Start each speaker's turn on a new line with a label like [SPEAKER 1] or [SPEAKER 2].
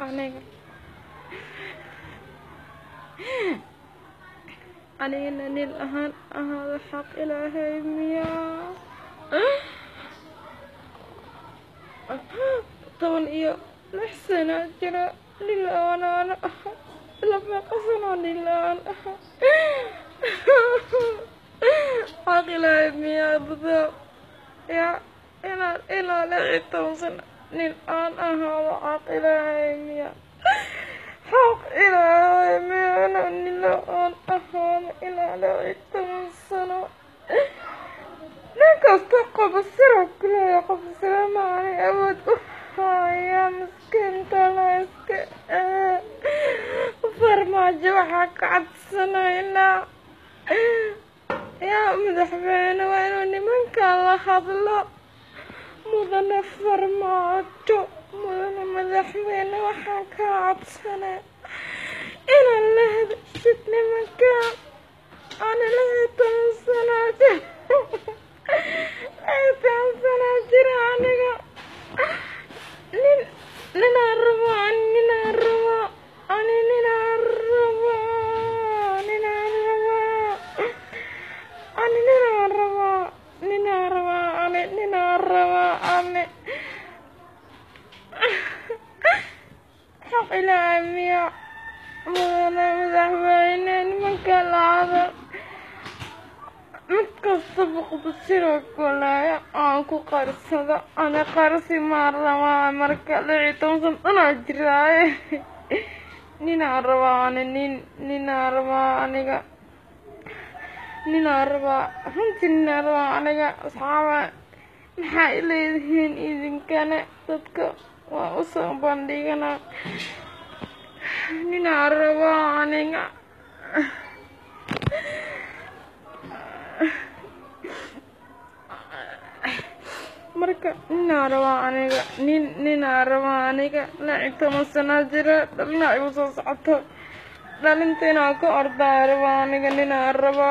[SPEAKER 1] aniga anigana nin ahaan ahaada xaq ilaahay miyaa 16 sano jira nilaan aan aha laba qasano nilaan aha xaq ilaahay miyaa bada ya ilaa 16 sano nin aan ahaado xaq ilaahay miyaa حق إلهي من النيلان أهان إلى 16 سنة لك استقب السرق لا يقف السلام علي أبد يا مسكين تلاك فرما جوحك عدسنا إلا يا مدحبين وينوني منك الله الله مدن فرما جو مدن مدحبين وحك عدسنا إلى الله شتني مكان أنا لها 10 سنة 10 سنة جرانيك نناربا حق إلهي مدنا مدحبين مكان هذا متكسبق بسيرك ولا أنكو قرصة أنا قرصي مرة ما مركا لعيتهم أنا جراي نيناربا runtii ninarba aniga asxaaba maxaa ileedihiin idinkana dadka waa u soo bandhigana ninarba aniga marka ninarba aniga 16 sano jira dhalna igu soo socoto dhalinteena ka ordaarba aniga ninarba